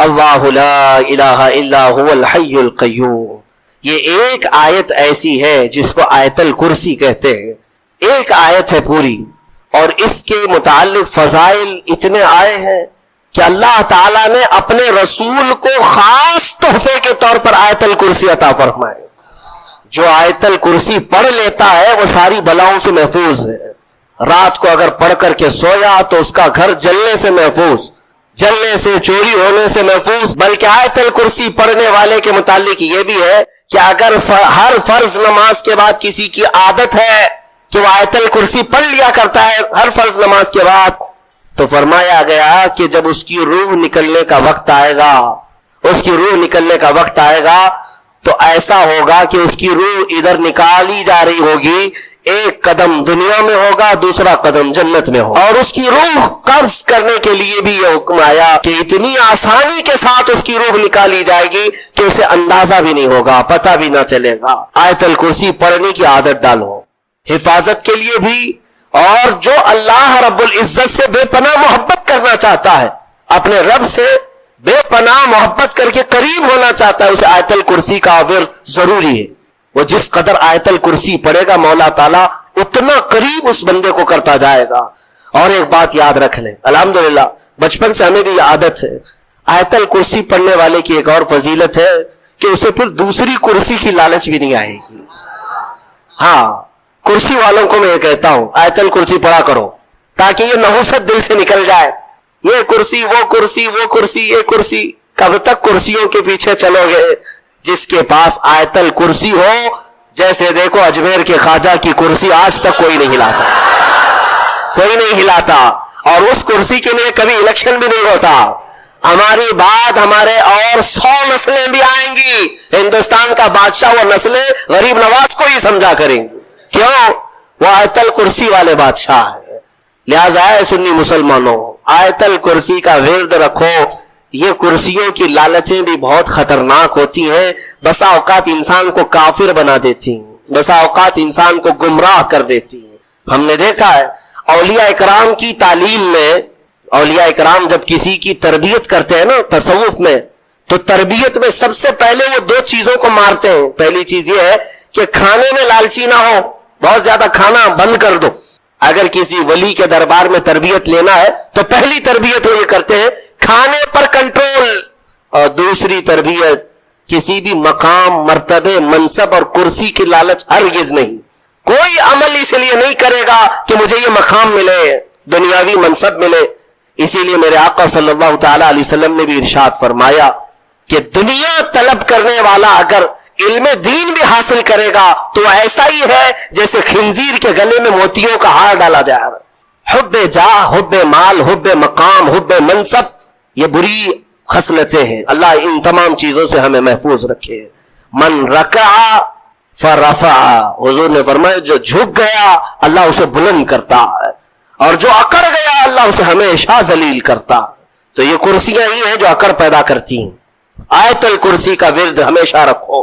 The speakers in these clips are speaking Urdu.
اللہ لا الہ الا هو الحی القیوم. یہ ایک آیت ایسی ہے جس کو آیت الکرسی کہتے ہیں. ایک آیت ہے پوری، اور اس کے متعلق فضائل اتنے آئے ہیں کہ اللہ تعالیٰ نے اپنے رسول کو خاص تحفے کے طور پر آیت الکرسی عطا فرمائے. جو آیت الکرسی پڑھ لیتا ہے وہ ساری بلاؤں سے محفوظ ہے. رات کو اگر پڑھ کر کے سویا تو اس کا گھر جلنے سے محفوظ، جلنے سے، چوری ہونے سے محفوظ. بلکہ آیت الکرسی پڑھنے والے کے متعلق یہ بھی ہے کہ اگر ہر فرض نماز کے بعد کسی کی عادت ہے کہ وہ آیت الکرسی پڑھ لیا کرتا ہے ہر فرض نماز کے بعد، تو فرمایا گیا کہ جب اس کی روح نکلنے کا وقت آئے گا، اس کی روح نکلنے کا وقت آئے گا تو ایسا ہوگا کہ اس کی روح ادھر نکالی جا رہی ہوگی، ایک قدم دنیا میں ہوگا، دوسرا قدم جنت میں ہوگا. اور اس کی روح قبض کرنے کے لیے بھی یہ حکم آیا کہ اتنی آسانی کے ساتھ اس کی روح نکالی جائے گی کہ اسے اندازہ بھی نہیں ہوگا، پتہ بھی نہ چلے گا. آیت الکرسی پڑھنے کی عادت ڈالو، حفاظت کے لیے بھی، اور جو اللہ رب العزت سے بے پناہ محبت کرنا چاہتا ہے، اپنے رب سے بے پناہ محبت کر کے قریب ہونا چاہتا ہے، اسے آیت الکرسی کا ورد ضروری ہے. وہ جس قدر آیت الکرسی پڑھے گا مولا تعالیٰ اتنا قریب اس بندے کو کرتا جائے گا. اور ایک بات یاد رکھ لیں، الحمدللہ بچپن سے ہمیں بھی یہ عادت ہے، آیت الکرسی پڑھنے والے کی ایک اور فضیلت ہے کہ اسے پھر دوسری کرسی کی لالچ بھی نہیں آئے گی. ہاں، کرسی والوں کو میں یہ کہتا ہوں آیت الکرسی پڑھا کرو تاکہ یہ نحوست دل سے نکل جائے. یہ کرسی، وہ کرسی، وہ کرسی، یہ کرسی، کب تک کرسیوں کے پیچھے چلو گے؟ جس کے پاس آیت الکرسی ہو، جیسے دیکھو اجمیر کے خواجہ کی کرسی آج تک کوئی نہیں ہلاتا، کوئی نہیں ہلاتا، اور اس کرسی کے لیے کبھی الیکشن بھی نہیں ہوتا. ہماری بات ہمارے اور 100 نسلیں بھی آئیں گی، ہندوستان کا بادشاہ وہ نسلیں غریب نواز کو ہی سمجھا کریں گی. کیوں؟ وہ آیت الکرسی والے بادشاہ ہے. لہذا ہے سنی مسلمانوں، آیت الکرسی کا ورد رکھو. یہ کرسیوں کی لالچیں بھی بہت خطرناک ہوتی ہیں، بسا اوقات انسان کو کافر بنا دیتی ہیں، بسا اوقات انسان کو گمراہ کر دیتی ہیں. ہم نے دیکھا ہے اولیاء اکرام کی تعلیم میں، اولیاء اکرام جب کسی کی تربیت کرتے ہیں نا تصوف میں، تو تربیت میں سب سے پہلے وہ 2 چیزوں کو مارتے ہیں. پہلی چیز یہ ہے کہ کھانے میں لالچی نہ ہو، بہت زیادہ کھانا بند کر دو. اگر کسی ولی کے دربار میں تربیت لینا ہے تو پہلی تربیت وہ یہ کرتے ہیں کھانے پر کنٹرول. اور دوسری تربیت کسی بھی مقام، مرتبے، منصب اور کرسی کی لالچ ہرگز نہیں. کوئی عمل اس لیے نہیں کرے گا کہ مجھے یہ مقام ملے، دنیاوی منصب ملے. اسی لیے میرے آقا صلی اللہ تعالی علیہ وسلم نے بھی ارشاد فرمایا کہ دنیا طلب کرنے والا اگر علم دین بھی حاصل کرے گا تو ایسا ہی ہے جیسے خنزیر کے گلے میں موتیوں کا ہار ڈالا جائے. حب جاہ، حب مال، حب مقام، حب منصب، یہ بری خصلتیں ہیں. اللہ ان تمام چیزوں سے ہمیں محفوظ رکھے. من رکع فرفع، حضور نے فرمایا جو جھک گیا اللہ اسے بلند کرتا ہے، اور جو اکڑ گیا اللہ اسے ہمیشہ ذلیل کرتا. تو یہ کرسیاں ہی ہیں جو اکڑ پیدا کرتی ہیں. آیت الکرسی کا ورد ہمیشہ رکھو،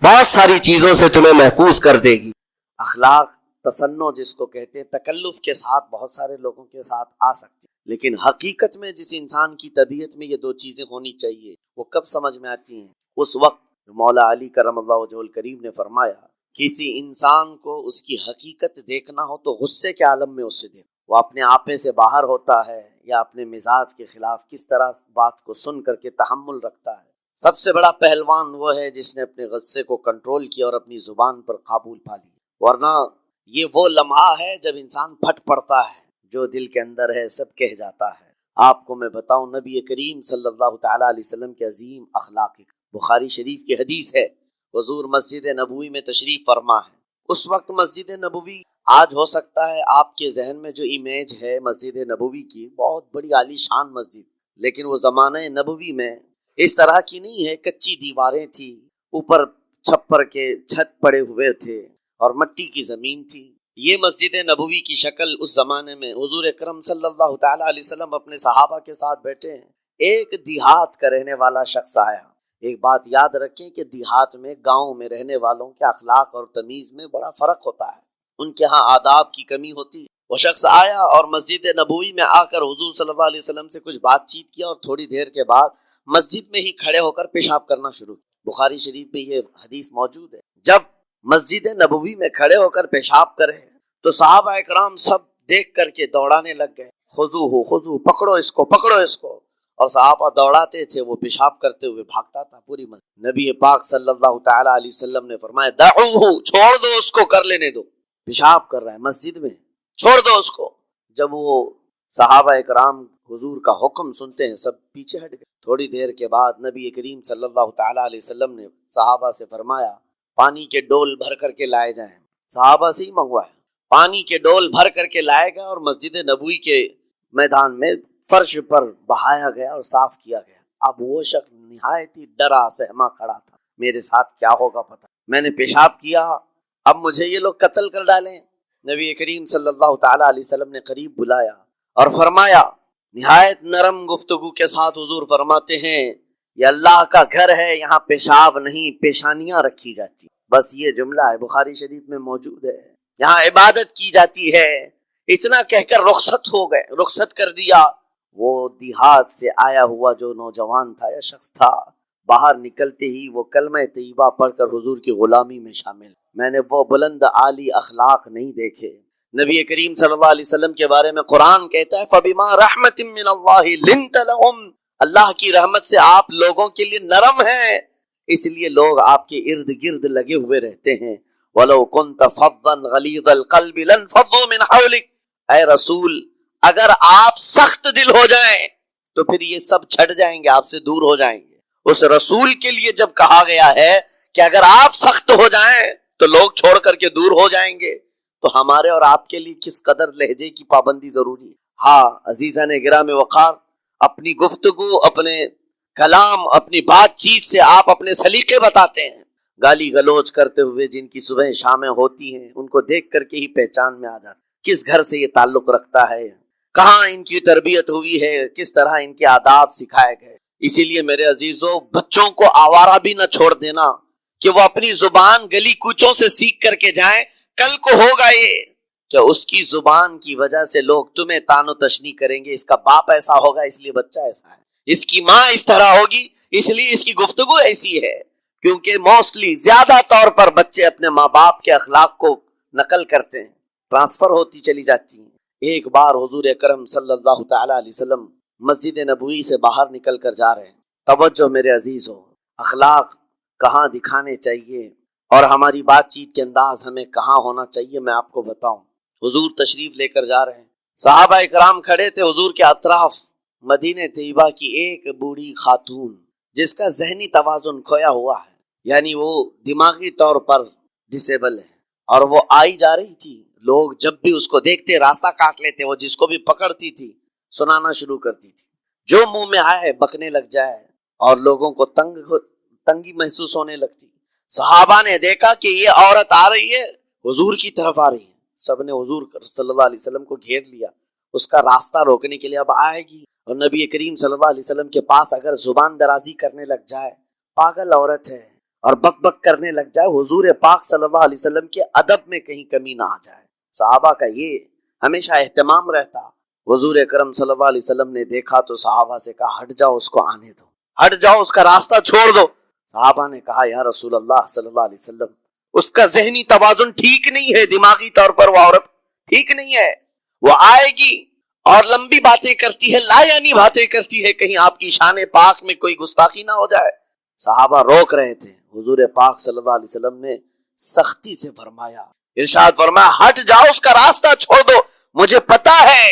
بہت ساری چیزوں سے تمہیں محفوظ کر دے گی. اخلاق تصنع جس کو کہتے ہیں، تکلف کے ساتھ بہت سارے لوگوں کے ساتھ آ سکتی، لیکن حقیقت میں جس انسان کی طبیعت میں یہ 2 چیزیں ہونی چاہیے وہ کب سمجھ میں آتی ہیں؟ اس وقت مولا علی کرم اللہ وجہہ الکریم نے فرمایا کسی انسان کو اس کی حقیقت دیکھنا ہو تو غصے کے عالم میں اسے دیکھو. وہ اپنے آپے سے باہر ہوتا ہے یا اپنے مزاج کے خلاف کس طرح بات کو سن کر کے تحمل رکھتا ہے. سب سے بڑا پہلوان وہ ہے جس نے اپنے غصے کو کنٹرول کیا اور اپنی زبان پر قابو پا لی. ورنہ یہ وہ لمحہ ہے جب انسان پھٹ پڑتا ہے، جو دل کے اندر ہے سب کہہ جاتا ہے. آپ کو میں بتاؤں، نبی کریم صلی اللہ تعالی علیہ وسلم کے عظیم اخلاق، بخاری شریف کی حدیث ہے، حضور مسجد نبوی میں تشریف فرما ہے. اس وقت مسجد نبوی، آج ہو سکتا ہے آپ کے ذہن میں جو امیج ہے مسجد نبوی کی، بہت بڑی عالی شان مسجد، لیکن وہ زمانہ نبوی میں اس طرح کی نہیں ہے. کچی دیواریں تھی، اوپر چھپر کے چھت پڑے ہوئے تھے اور مٹی کی زمین تھی. یہ مسجد نبوی کی شکل اس زمانے میں حضور اکرم صلی اللہ تعالی علیہ وسلم اپنے صحابہ کے ساتھ بیٹھے ہیں. ایک دیہات کا رہنے والا شخص آیا. ایک بات یاد رکھیں کہ دیہات میں، گاؤں میں رہنے والوں کے اخلاق اور تمیز میں بڑا فرق ہوتا ہے. ان کے ہاں آداب کی کمی ہوتی ہے، وہ شخص آیا اور مسجد نبوی میں آ کر حضور صلی اللہ علیہ وسلم سے کچھ بات چیت کیا اور تھوڑی دیر کے بعد مسجد میں ہی کھڑے ہو کر پیشاب کرنا شروع کیا۔ بخاری شریف میں یہ حدیث موجود ہے۔ جب مسجد نبوی میں کھڑے ہو کر پیشاب کرے تو صحابہ اکرام سب دیکھ کر کے دوڑانے لگ گئے، خذوہ خذوہ، پکڑو اس کو پکڑو اس کو، اور صحابہ دوڑاتے تھے، وہ پیشاب کرتے ہوئے بھاگتا تھا پوری مسجد۔ نبی پاک صلی اللہ تعالی علیہ وسلم نے فرمایا دعوہ، چھوڑ دو اس کو، کر لینے دو، پیشاب کر رہا ہے مسجد میں، چھوڑ دو اس کو۔ جب وہ صحابہ اکرام حضور کا حکم سنتے ہیں سب پیچھے ہٹ گئے۔ تھوڑی دیر کے بعد نبی کریم صلی اللہ تعالی علیہ وسلم نے صحابہ سے فرمایا پانی کے ڈول بھر کر کے لائے جائیں۔ صحابہ سے ہی منگوایا، پانی کے ڈول بھر کر کے لائے گئے اور مسجد نبوی کے میدان میں فرش پر بہایا گیا اور صاف کیا گیا۔ اب وہ شخص نہایت ہی ڈرا سہما کھڑا تھا، میرے ساتھ کیا ہوگا پتہ، میں نے پیشاب کیا، اب مجھے یہ لوگ قتل کر ڈالیں۔ نبی کریم صلی اللہ تعالی علیہ وسلم نے قریب بلایا اور فرمایا، نہایت نرم گفتگو کے ساتھ حضور فرماتے ہیں یہ اللہ کا گھر ہے، یہاں پیشاب نہیں پیشانیاں رکھی جاتی، بس یہ جملہ ہے، بخاری شریف میں موجود ہے، یہاں عبادت کی جاتی ہے۔ اتنا کہہ کر رخصت ہو گئے، رخصت کر دیا۔ وہ دیہات سے آیا ہوا جو نوجوان تھا یا شخص تھا، باہر نکلتے ہی وہ کلمہ طیبہ پڑھ کر حضور کی غلامی میں شامل۔ میں نے وہ بلند عالی اخلاق نہیں دیکھے۔ نبی کریم صلی اللہ علیہ وسلم کے بارے میں قرآن کہتا ہے فَبِمَا رَحْمَةٍ مِّنَ اللَّهِ لِنْتَ لَهُمْ، اللہ کی رحمت سے آپ لوگوں کے لیے نرم ہیں، اس لیے لوگ آپ کے ارد گرد لگے ہوئے رہتے ہیں۔ وَلَوْ كُنْتَ فَظًّا غَلِيظَ الْقَلْبِ لَانفَضُّوا مِنْ حَوْلِكَ، اے رسول اگر آپ سخت دل ہو جائیں تو پھر یہ سب چھٹ جائیں گے، آپ سے دور ہو جائیں گے۔ اس رسول کے لیے جب کہا گیا ہے کہ اگر آپ سخت ہو جائیں تو لوگ چھوڑ کر کے دور ہو جائیں گے، تو ہمارے اور آپ کے لیے کس قدر لہجے کی پابندی ضروری ہے۔ ہاں عزیزان گرام وقار، اپنی گفتگو، اپنے کلام، اپنی بات چیت سے آپ اپنے سلیقے بتاتے ہیں۔ گالی گلوچ کرتے ہوئے جن کی صبح شامیں ہوتی ہیں ان کو دیکھ کر کے ہی پہچان میں آ جاتا کس گھر سے یہ تعلق رکھتا ہے، کہاں ان کی تربیت ہوئی ہے، کس طرح ان کے آداب سکھائے گئے۔ اسی لیے میرے عزیزوں، بچوں کو آوارہ بھی نہ چھوڑ دینا کہ وہ اپنی زبان گلی کوچوں سے سیکھ کر کے جائیں۔ کل کو ہوگا یہ کہ اس کی زبان کی وجہ سے لوگ تمہیں تان و تشنیع کریں گے، اس کا باپ ایسا ہوگا اس لیے بچہ ایسا ہے، اس کی ماں اس طرح ہوگی اس لیے اس کی گفتگو ایسی ہے، کیونکہ موسٹلی زیادہ طور پر بچے اپنے ماں باپ کے اخلاق کو نقل کرتے ہیں، ٹرانسفر ہوتی چلی جاتی ہیں۔ ایک بار حضور اکرم صلی اللہ تعالی علیہ وسلم مسجد نبوی سے باہر نکل کر جا رہے ہیں۔ توجہ میرے عزیزو، اخلاق کہاں دکھانے چاہیے اور ہماری بات چیت کے انداز ہمیں کہاں ہونا چاہیے میں آپ کو بتاؤں۔ حضور تشریف لے کر جا رہے ہیں، صحابہ اکرام کھڑے تھے حضور کے اطراف۔ مدینہ طیبہ کی ایک بوڑھی خاتون جس کا ذہنی توازن کھویا ہوا ہے، یعنی وہ دماغی طور پر ڈسیبل ہے، اور وہ آئی جا رہی تھی۔ لوگ جب بھی اس کو دیکھتے راستہ کاٹ لیتے، وہ جس کو بھی پکڑتی تھی سنانا شروع کرتی تھی، جو منہ میں آئے بکنے لگ جائے، اور لوگوں کو تنگی محسوس ہونے لگتی۔ صحابہ نے دیکھا کہ یہ عورت آ رہی ہے، حضور کی طرف آ رہی ہے، سب نے حضور صلی اللہ علیہ وسلم کو گھیر لیا، اس کا راستہ روکنے کے لیے اب آئے گی، اور نبی کریم صلی اللہ علیہ وسلم کے پاس اگر زبان درازی کرنے لگ جائے، پاگل عورت ہے، اور بک بک کرنے لگ جائے، حضور پاک صلی اللہ علیہ وسلم کے ادب میں کہیں کمی نہ آ جائے۔ صحابہ کا یہ ہمیشہ اہتمام رہتا۔ حضور اکرم صلی اللہ علیہ وسلم نے دیکھا تو صحابہ سے کہا ہٹ جاؤ، اس کو آنے دو، ہٹ جاؤ، اس کا راستہ چھوڑ دو۔ صحابہ نے کہا یا رسول اللہ صلی اللہ علیہ وسلم، اس کا ذہنی توازن ٹھیک نہیں ہے، دماغی طور پر وہ عورت ٹھیک نہیں ہے، وہ آئے گی اور لمبی باتیں کرتی ہے، لا یعنی باتیں کرتی ہے، کہیں آپ کی شان پاک میں کوئی گستاخی نہ ہو جائے۔ صحابہ روک رہے تھے، حضور پاک صلی اللہ علیہ وسلم نے سختی سے فرمایا، ارشاد فرمایا ہٹ جاؤ، اس کا راستہ چھوڑ دو، مجھے پتا ہے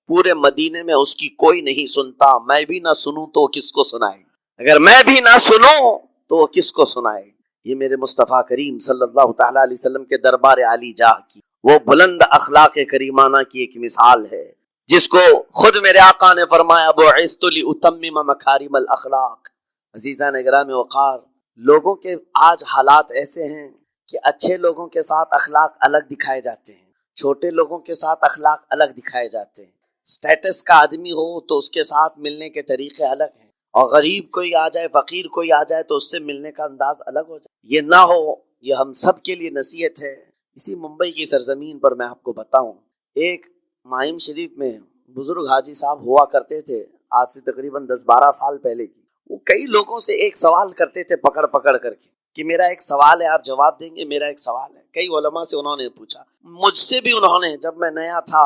پورے مدینے میں اس کی کوئی نہیں سنتا، میں بھی نہ سنوں تو کس کو سنائے، اگر میں بھی نہ سنوں تو وہ کس کو سنائے۔ یہ میرے مصطفیٰ کریم صلی اللہ تعالی علیہ وسلم کے دربار عالی جاہ کی وہ بلند اخلاق کریمانہ کی ایک مثال ہے، جس کو خود میرے آقا نے فرمایا بعثت لأتمم مکارم الاخلاق۔ عزیزان گرامی وقار، لوگوں کے آج حالات ایسے ہیں کہ اچھے لوگوں کے ساتھ اخلاق الگ دکھائے جاتے ہیں، چھوٹے لوگوں کے ساتھ اخلاق الگ دکھائے جاتے ہیں، سٹیٹس کا آدمی ہو تو اس کے ساتھ ملنے کے طریقے الگ ہیں، اور غریب کوئی آ جائے، فقیر کوئی آ جائے تو اس سے ملنے کا انداز الگ ہو جائے۔ یہ نہ ہو، یہ ہم سب کے لیے نصیحت ہے۔ اسی ممبئی کی سرزمین پر میں آپ کو بتاؤں، ایک ماہم شریف میں بزرگ حاجی صاحب ہوا کرتے تھے، آج سے تقریباً 10-12 سال پہلے کی. وہ کئی لوگوں سے ایک سوال کرتے تھے پکڑ پکڑ کر کے کہ میرا ایک سوال ہے، آپ جواب دیں گے، میرا ایک سوال ہے. کئی علماء سے انہوں نے پوچھا، مجھ سے بھی انہوں نے، جب میں نیا تھا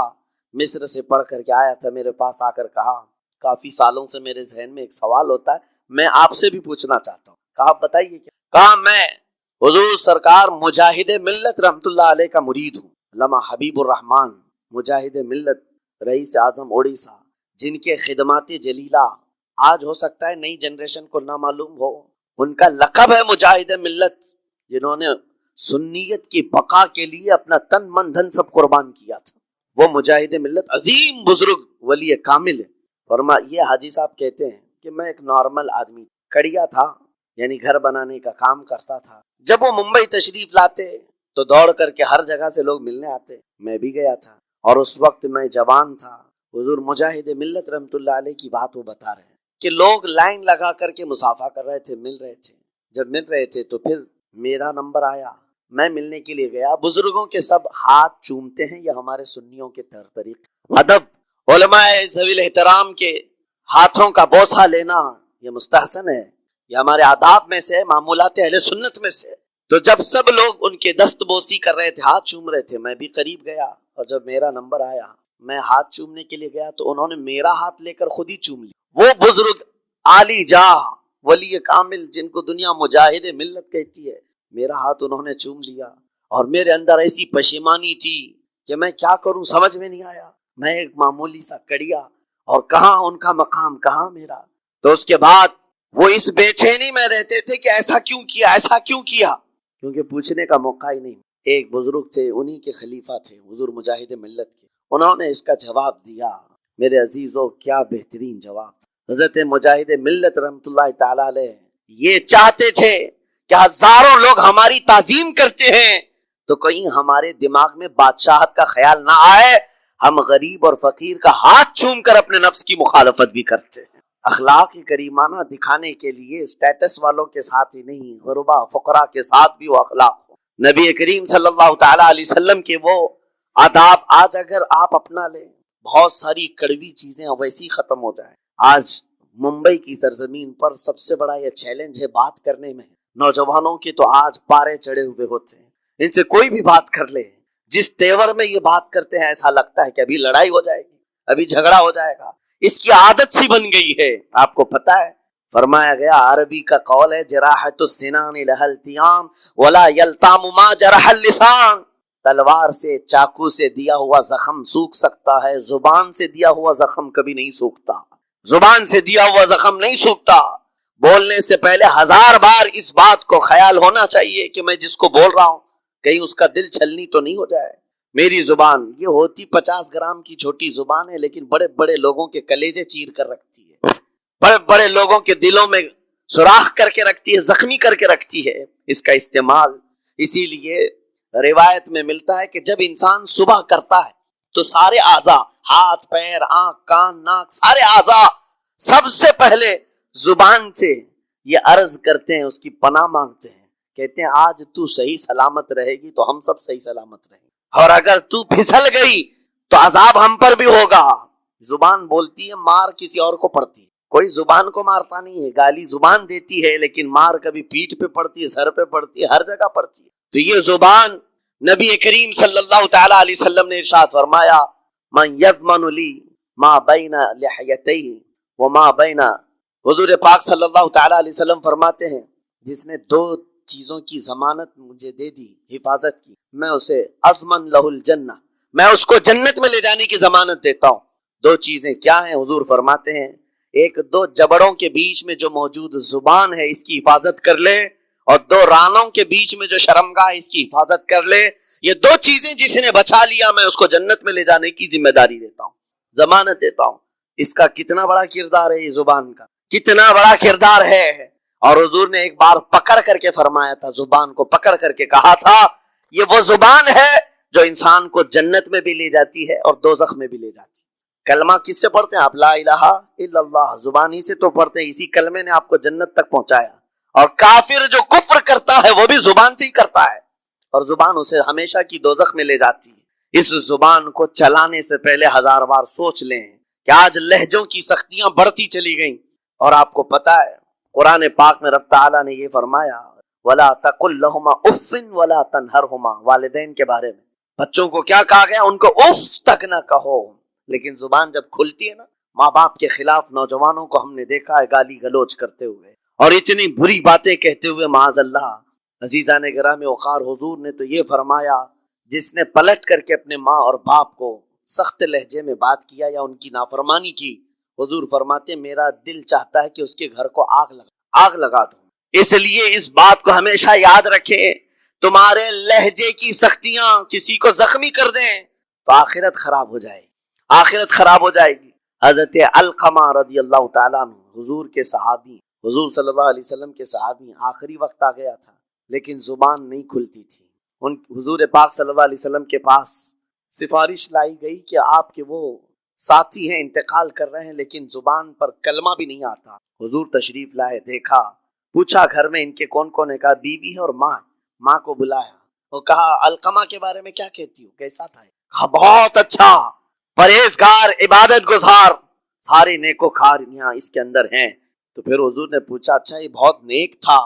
مصر سے پڑھ کر کے آیا تھا، میرے پاس آ کر کہا کافی سالوں سے میرے ذہن میں ایک سوال ہوتا ہے، میں آپ سے بھی پوچھنا چاہتا ہوں. کہا بتائیے کیا؟ کہا میں حضور سرکار مجاہد ملت رحمت اللہ علیہ کا مرید ہوں. علامہ حبیب الرحمان مجاہد ملت، رئیس اعظم اڑیسہ، جن کے خدمات جلیلہ آج ہو سکتا ہے نئی جنریشن کو نہ معلوم ہو. ان کا لقب ہے مجاہد ملت، جنہوں نے سنیت کی بقا کے لیے اپنا تن من دھن سب قربان کیا تھا. وہ مجاہد ملت عظیم بزرگ ولی کامل ہے. فرما یہ حاجی صاحب کہتے ہیں کہ میں ایک نارمل آدمی کڑیا تھا، یعنی گھر بنانے کا کام کرتا تھا. جب وہ ممبئی تشریف لاتے تو دوڑ کر کے ہر جگہ سے لوگ ملنے آتے، میں بھی گیا تھا، اور اس وقت میں جوان تھا. حضور مجاہد ملت رحمت اللہ علیہ کی بات وہ بتا رہے ہیں کہ لوگ لائن لگا کر کے مصافحہ کر رہے تھے، مل رہے تھے. جب مل رہے تھے تو پھر میرا نمبر آیا، میں ملنے کے لیے گیا. بزرگوں کے سب ہاتھ چومتے ہیں، یہ ہمارے سنیوں کے طریقے ادب، علماء ذوی الاحترام کے ہاتھوں کا بوسہ لینا یہ مستحسن ہے، یہ ہمارے آداب میں سے، معمولات اہل سنت میں سے. تو جب سب لوگ ان کے دست بوسی کر رہے تھے، ہاتھ چوم رہے تھے، میں بھی قریب گیا، اور جب میرا نمبر آیا میں ہاتھ چومنے کے لیے گیا تو انہوں نے میرا ہاتھ لے کر خود ہی چوم لیا. وہ بزرگ عالی جاہ ولی کامل جن کو دنیا مجاہد ملت کہتی ہے، میرا ہاتھ انہوں نے چوم لیا. اور میرے اندر ایسی پشیمانی تھی کہ میں کیا کروں سمجھ میں نہیں آیا. میں ایک معمولی سا کڑیا، اور کہاں ان کا مقام، کہاں میرا. تو اس کے بعد وہ اس بے چینی میں رہتے تھے کہ ایسا کیوں کیا، ایسا کیوں کیا، کیونکہ پوچھنے کا موقع ہی نہیں. ایک بزرگ تھے، انہی کے خلیفہ تھے حضور مجاہد ملت کے، انہوں نے اس کا جواب دیا. میرے عزیزوں کیا بہترین جواب. حضرت مجاہد ملت رحمت اللہ تعالی علیہ یہ چاہتے تھے کہ ہزاروں لوگ ہماری تعظیم کرتے ہیں تو کہیں ہمارے دماغ میں بادشاہت کا خیال نہ آئے، ہم غریب اور فقیر کا ہاتھ چوم کر اپنے نفس کی مخالفت بھی کرتے ہیں. اخلاق کریمانہ دکھانے کے لیے اسٹیٹس والوں کے ساتھ ہی نہیں، غربا فقراء کے ساتھ بھی وہ اخلاق ہو. نبی کریم صلی اللہ تعالی علیہ وسلم کے وہ آداب آج اگر آپ اپنا لیں، بہت ساری کڑوی چیزیں ویسی ختم ہو جائیں. آج ممبئی کی سرزمین پر سب سے بڑا یہ چیلنج ہے بات کرنے میں. نوجوانوں کے تو آج پارے چڑھے ہوئے ہوتے ہیں، ان سے کوئی بھی بات کر لے، جس تیور میں یہ بات کرتے ہیں ایسا لگتا ہے کہ ابھی لڑائی ہو جائے گی، ابھی جھگڑا ہو جائے گا. اس کی عادت سی بن گئی ہے. آپ کو پتا ہے فرمایا گیا، عربی کا قول ہے جراحت السنان لها التیام ولا یلتام ما جرح اللسان. تلوار سے، چاقو سے دیا ہوا زخم سوکھ سکتا ہے، زبان سے دیا ہوا زخم کبھی نہیں سوکھتا. زبان سے دیا ہوا زخم نہیں سوکھتا. بولنے سے پہلے 1000 بار اس بات کو خیال ہونا چاہیے کہ میں جس کو بول رہا ہوں کہیں اس کا دل چھلنی تو نہیں ہو جائے. میری زبان یہ ہوتی 50 گرام کی چھوٹی زبان ہے، لیکن بڑے بڑے لوگوں کے کلیجے چیر کر رکھتی ہے، بڑے بڑے لوگوں کے دلوں میں سوراخ کر کے رکھتی ہے، زخمی کر کے رکھتی ہے. اس کا استعمال اسی لیے روایت میں ملتا ہے کہ جب انسان صبح کرتا ہے تو سارے اعضاء، ہاتھ پیر آنکھ کان ناک، سارے اعضاء سب سے پہلے زبان سے یہ عرض کرتے ہیں، اس کی پناہ مانگتے ہیں، کہتے ہیں آج تو صحیح سلامت رہے گی تو ہم سب صحیح سلامت رہیں گے، اور اگر تو پھسل گئی تو عذاب ہم پر بھی ہوگا. زبان بولتی ہے، مار کسی اور کو پڑتی ہے. کوئی زبان کو مارتا نہیں ہے، گالی زبان دیتی ہے، لیکن مار کبھی پیٹھ پہ پڑتی ہے، سر پہ پڑتی ہے، ہر جگہ پڑتی ہے. تو یہ زبان نبی کریم صلی اللہ تعالی علیہ وسلم نے ارشاد فرمایا، من یضمن لی ما بین لحیتیہ وما بین. حضور پاک صلی اللہ تعالی علیہ وسلم فرماتے ہیں جس نے 2 چیزوں کی ضمانت مجھے دے دی، حفاظت کی، میں اسے اضمن لہ الجنہ، میں اس کو جنت میں لے جانے کی ضمانت دیتا ہوں. 2 چیزیں کیا ہیں؟ حضور فرماتے ہیں ایک 2 جبڑوں کے بیچ میں جو موجود زبان ہے اس کی حفاظت کر لے، اور 2 رانوں کے بیچ میں جو شرمگاہ اس کی حفاظت کر لے. یہ 2 چیزیں جس نے بچا لیا میں اس کو جنت میں لے جانے کی ذمہ داری دیتا ہوں، ضمانت دیتا ہوں. اس کا کتنا بڑا کردار ہے، یہ زبان کا کتنا بڑا کردار ہے. اور حضور نے ایک بار پکڑ کر کے فرمایا تھا، زبان کو پکڑ کر کے کہا تھا یہ وہ زبان ہے جو انسان کو جنت میں بھی لے جاتی ہے اور دوزخ میں بھی لے جاتی ہے. کلمہ کس سے پڑھتے ہیں آپ؟ لا الہ الا اللہ، زبان ہی سے تو پڑھتے ہیں، اسی کلمے نے آپ کو جنت تک پہنچایا. اور کافر جو کفر کرتا ہے وہ بھی زبان سے ہی کرتا ہے، اور زبان اسے ہمیشہ کی دوزخ میں لے جاتی ہے. اس زبان کو چلانے سے پہلے 1000 بار سوچ لیں کہ آج لہجوں کی سختیاں بڑھتی چلی گئیں. اور آپ کو پتا ہے قرآن پاک میں رب تعالیٰ نے یہ فرمایا وَلَا تَقُلْ لَهُمَا أُفٍّ وَلَا تَنْهَرْهُمَا. والدین کے بارے میں بچوں کو کیا کہا گیا؟ ان کو اف تک نہ کہو. لیکن زبان جب کھلتی ہے نا، ماں باپ کے خلاف نوجوانوں کو ہم نے دیکھا ہے گالی گلوچ کرتے ہوئے اور اتنی بری باتیں کہتے ہوئے، معاذ اللہ. عزیزان گرامی وقار، حضور نے تو یہ فرمایا جس نے پلٹ کر کے اپنے ماں اور باپ کو سخت لہجے میں بات کیا یا ان کی نافرمانی کی، حضور فرماتے میرا دل چاہتا ہے کہ اس کے گھر کو آگ لگا دوں. اس لیے اس بات کو ہمیشہ یاد رکھیں، تمہارے لہجے کی سختیاں کسی کو زخمی کر دیں تو آخرت خراب ہو جائے گی، آخرت خراب ہو جائے گی. حضرت علقمہ رضی اللہ تعالیٰ عنہ، حضور کے صحابی، حضور صلی اللہ علیہ وسلم کے صحابی، آخری وقت آ گیا تھا لیکن زبان نہیں کھلتی تھی. ان حضور پاک صلی اللہ علیہ وسلم کے پاس سفارش لائی گئی کہ آپ کے وہ ساتھی ہیں انتقال کر رہے ہیں لیکن زبان پر کلمہ بھی نہیں آتا. حضور تشریف لائے، دیکھا، پوچھا گھر میں ان کے کون کون ہے؟ کہا بیوی ہے اور ماں. ماں کو بلایا اور کہا علقمہ کے بارے میں کیا کہتی ہو، کیسا تھا؟ کہا بہت اچھا، پرہیزگار، عبادت گزار، سارے نیکوکار یہاں اس کے اندر ہیں. تو پھر حضور نے پوچھا اچھا یہ بہت نیک تھا،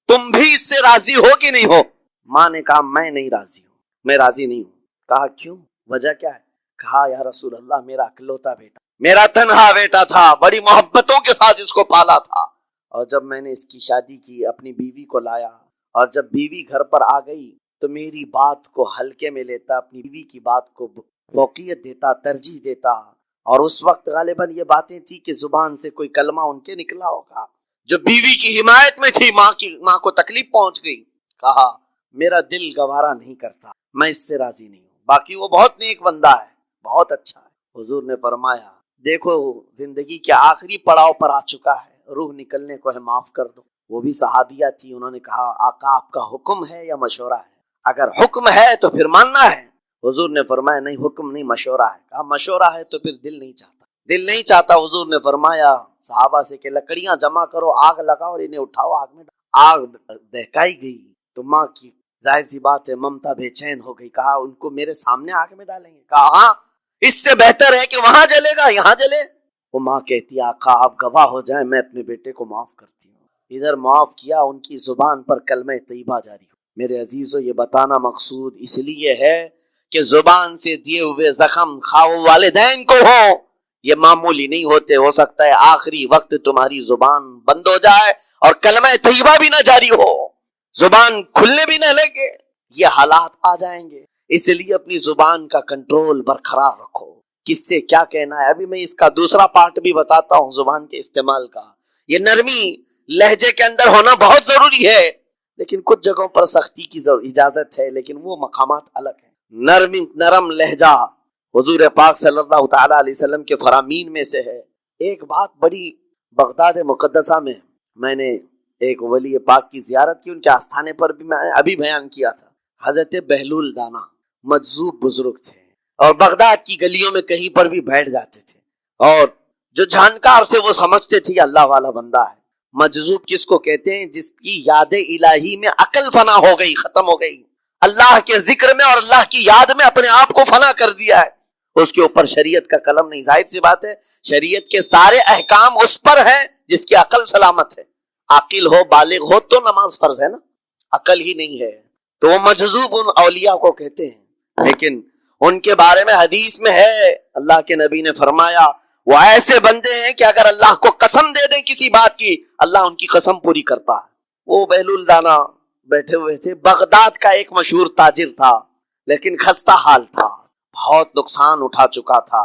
تم بھی اس سے راضی ہو کہ نہیں ہو؟ ماں نے کہا میں نہیں راضی ہوں، میں راضی نہیں ہوں. کہا کیوں، وجہ کیا ہے؟ کہا یا رسول اللہ میرا اکلوتا بیٹا، میرا تنہا بیٹا تھا، بڑی محبتوں کے ساتھ اس کو پالا تھا، اور جب میں نے اس کی شادی کی اپنی بیوی کو لایا اور جب بیوی گھر پر آ گئی تو میری بات کو ہلکے میں لیتا، اپنی بیوی کی بات کو فوقیت دیتا، ترجیح دیتا. اور اس وقت غالباً یہ باتیں تھی کہ زبان سے کوئی کلمہ ان کے نکلا ہوگا جو بیوی کی حمایت میں تھی، ماں کو تکلیف پہنچ گئی. کہا میرا دل گوارا نہیں کرتا، میں اس سے راضی نہیں ہوں، باقی وہ بہت نیک بندہ ہے، بہت اچھا ہے. حضور نے فرمایا دیکھو زندگی کے آخری پڑاؤ پر آ چکا ہے، روح نکلنے کو ہے، معاف کر دو. وہ بھی صحابیہ تھی، انہوں نے کہا آقا آپ کا حکم ہے یا مشورہ ہے؟ اگر حکم ہے تو پھر ماننا ہے. حضور نے فرمایا نہیں حکم نہیں، مشورہ ہے. کہا مشورہ ہے تو پھر دل نہیں چاہتا، دل نہیں چاہتا. حضور نے فرمایا صحابہ سے کہ لکڑیاں جمع کرو، آگ لگاؤ اور انہیں اٹھاؤ آگ میں. آگ دہکائی گئی تو ماں کی ظاہر سی بات ہے ممتا بے چین ہو گئی. کہا ان کو میرے سامنے آگ میں ڈالیں گے؟ کہا ہاں، اس سے بہتر ہے کہ وہاں جلے گا یہاں جلے. وہ ماں کہتی آقا آپ گواہ ہو جائیں میں اپنے بیٹے کو معاف کرتی ہوں. ادھر معاف کیا، ان کی زبان پر کلمہ طیبہ جاری ہو. میرے عزیزو یہ بتانا مقصود اس لیے ہے کہ زبان سے دیے ہوئے زخم خواہ والدین کو ہو، یہ معمولی نہیں ہوتے. ہو سکتا ہے آخری وقت تمہاری زبان بند ہو جائے اور کلمہ طیبہ بھی نہ جاری ہو، زبان کھلنے بھی نہ لگے، یہ حالات آ جائیں گے. اس لیے اپنی زبان کا کنٹرول برقرار رکھو. کس سے کیا کہنا ہے، ابھی میں اس کا دوسرا پارٹ بھی بتاتا ہوں زبان کے استعمال کا. یہ نرمی لہجے کے اندر ہونا بہت ضروری ہے، لیکن کچھ جگہوں پر سختی کی اجازت ہے، لیکن وہ مقامات الگ ہیں. نرم لہجہ حضور پاک صلی اللہ تعالی علیہ وسلم کے فرامین میں سے ہے. ایک بات بڑی، بغداد مقدسہ میں نے ایک ولی پاک کی زیارت کی، ان کے آستانے پر بھی میں ابھی بیان کیا تھا. حضرت بہلول دانا مجذوب بزرگ تھے اور بغداد کی گلیوں میں کہیں پر بھی بیٹھ جاتے تھے، اور جو جانکار تھے وہ سمجھتے تھے اللہ والا بندہ ہے. مجذوب کس کو کہتے ہیں؟ جس کی یاد الہی میں عقل فنا ہو گئی، ختم ہو گئی، اللہ کے ذکر میں اور اللہ کی یاد میں اپنے آپ کو فنا کر دیا ہے. اس کے اوپر شریعت کا قلم نہیں. ظاہر سی بات ہے شریعت کے سارے احکام اس پر ہیں جس کی عقل سلامت ہے. عاقل ہو، بالغ ہو تو نماز فرض ہے نا، عقل ہی نہیں ہے تو وہ مجذوب ان اولیاء کو کہتے ہیں. لیکن ان کے بارے میں حدیث میں ہے، اللہ کے نبی نے فرمایا وہ ایسے بندے ہیں کہ اگر اللہ کو قسم دے دیں کسی بات کی، اللہ ان کی قسم پوری کرتا ہے. وہ بہلول دانا بیٹھے ہوئے تھے. بغداد کا ایک مشہور تاجر تھا لیکن خستہ حال تھا، بہت نقصان اٹھا چکا تھا،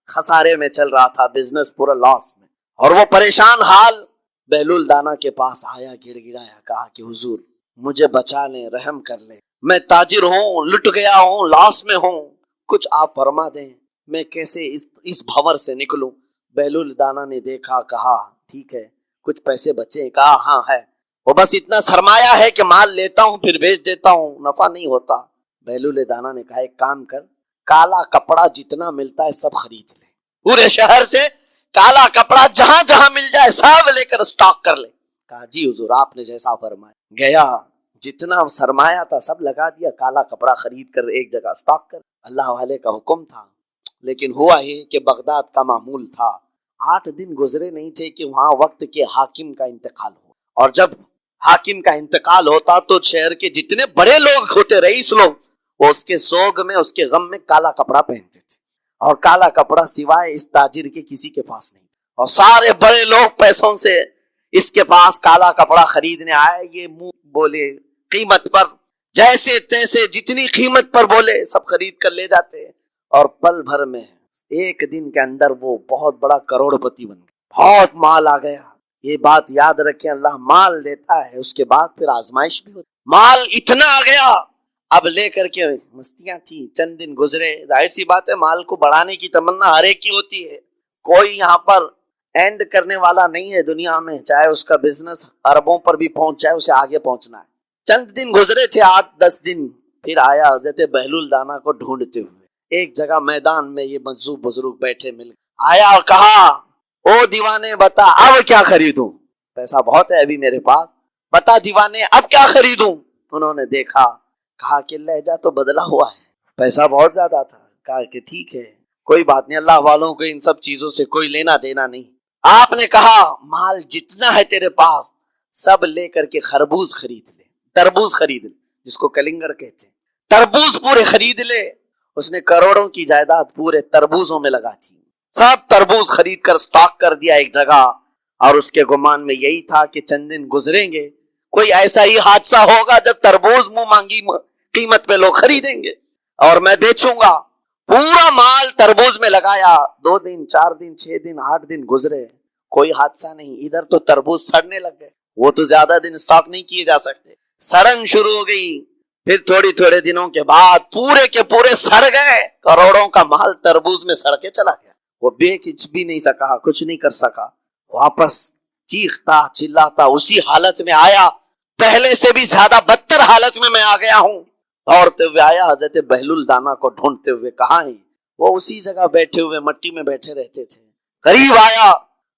خسارے میں چل رہا تھا، بزنس پورا لاس میں، اور وہ پریشان حال بہلول دانا کے پاس آیا، گڑ گڑایا، کہا کہ حضور مجھے بچا لیں، رحم کر لیں، میں تاجر ہوں، لٹ گیا ہوں، لاس میں ہوں، کچھ آپ فرما دیں، میں کیسے اس بھور سے نکلوں. بہلول دانا نے دیکھا، کہا ٹھیک ہے کچھ پیسے بچے؟ کہا ہاں ہے، وہ بس اتنا سرمایہ ہے کہ مال لیتا ہوں پھر بیچ دیتا ہوں، نفع نہیں ہوتا. بہلول دانا نے کہا ایک کام کر، کالا کپڑا جتنا ملتا ہے سب خرید لے، پورے شہر سے کالا کپڑا جہاں جہاں مل جائے سب لے کر اسٹاک کر لے. کہا جی حضور آپ نے جیسا فرمایا. گیا جتنا سرمایہ تھا سب لگا دیا، کالا کپڑا خرید کر ایک جگہ اسٹاک کر. اللہ والے کا حکم تھا. لیکن ہوا یہ کہ بغداد کا معمول تھا، 8 دن گزرے نہیں تھے کہ وہاں وقت کے حاکم کا انتقال ہو. اور جب حاکم کا انتقال ہوتا تو شہر کے جتنے بڑے لوگ ہوتے، رئیس لوگ، وہ اس کے سوگ میں، اس کے غم میں کالا کپڑا پہنتے تھے. اور کالا کپڑا سوائے اس تاجر کے کسی کے پاس نہیں تھا. اور سارے بڑے لوگ پیسوں سے اس کے پاس کالا کپڑا خریدنے آئے. یہ منہ بولے قیمت پر، جیسے تیسے جتنی قیمت پر بولے سب خرید کر لے جاتے. اور پل بھر میں، ایک دن کے اندر وہ بہت بڑا کروڑ پتی بن گیا، بہت مال آ گیا. یہ بات یاد رکھیں، اللہ مال دیتا ہے، اس کے بعد پھر آزمائش بھی ہوتی. مال اتنا آ گیا، اب لے کر کے مستیاں تھی. چند دن گزرے، ظاہر سی بات ہے مال کو بڑھانے کی تمنا ہر ایک کی ہوتی ہے. کوئی یہاں پر اینڈ کرنے والا نہیں ہے دنیا میں، چاہے اس کا بزنس اربوں پر بھی پہنچ جائے، اسے آگے پہنچنا ہے. چند دن گزرے تھے، 8-10 دن. پھر آیا حضرت بہلول دانا کو ڈھونڈتے ہوئے. ایک جگہ میدان میں یہ مجذوب بزرگ بیٹھے مل آیا اور کہا، او دیوانے بتا اب کیا خریدوں؟ پیسہ بہت ہے ابھی میرے پاس، بتا دیوانے اب کیا خریدوں؟ انہوں نے دیکھا، کہا کہ لہجہ تو بدلا ہوا ہے، پیسہ بہت زیادہ تھا. کہا کہ ٹھیک ہے کوئی بات نہیں، اللہ والوں کو ان سب چیزوں سے کوئی لینا دینا نہیں. آپ نے کہا مال جتنا ہے تیرے پاس سب لے کر کے خربوز خرید لے، تربوز خرید لے، جس کو کلنگڑ کہتے ہیں. تربوز پورے خرید لے. اس نے کروڑوں کی جائیداد پورے تربوزوں میں لگا تھی. سب تربوز خرید کر سٹاک کر دیا ایک جگہ. اور اس کے گمان میں یہی تھا کہ چند دن گزریں گے، کوئی ایسا ہی حادثہ ہوگا جب تربوز منہ مانگی قیمت پہ لوگ خریدیں گے اور میں بیچوں گا. پورا مال تربوز میں لگایا. 2 دن 4 دن 6 دن 8 دن گزرے، کوئی حادثہ نہیں. ادھر تو تربوز سڑنے لگ گئے، وہ تو زیادہ دن سٹاک نہیں کیے جا سکتے. سڑن شروع ہو گئی. پھر تھوڑے دنوں کے بعد پورے کے پورے سڑ گئے. کروڑوں کا مال تربوز میں سڑ کے چلا گیا. وہ بیچ بھی نہیں سکا، کچھ نہیں کر سکا. واپس چیختا چلاتا اسی حالت میں آیا، پہلے سے بھی زیادہ بدتر حالت میں آ گیا ہوں. دوڑتے ہوئے آیا، حضرت بہلول دانا کو ڈھونڈتے ہوئے. کہاں ہیں وہ؟ اسی جگہ بیٹھے ہوئے مٹی میں بیٹھے رہتے تھے. قریب آیا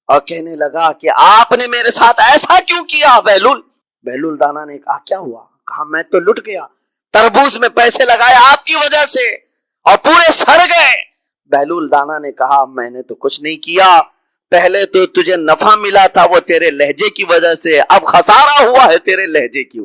اور کہنے لگا کہ آپ نے میرے ساتھ ایسا کیوں کیا بہلول؟ بہلول دانا نے کہا کیا ہوا؟ کہا میں تو لٹ گیا، تربوز میں پیسے لگائے آپ کی وجہ سے اور پورے سڑ گئے. بہلول دانا نے کہا میں نے تو کچھ نہیں کیا، پہلے تو تجھے نفع ملا تھا وہ تیرے لہجے کی وجہ سے، اب خسارہ ہوا ہے تیرے لہجے کی وجہ.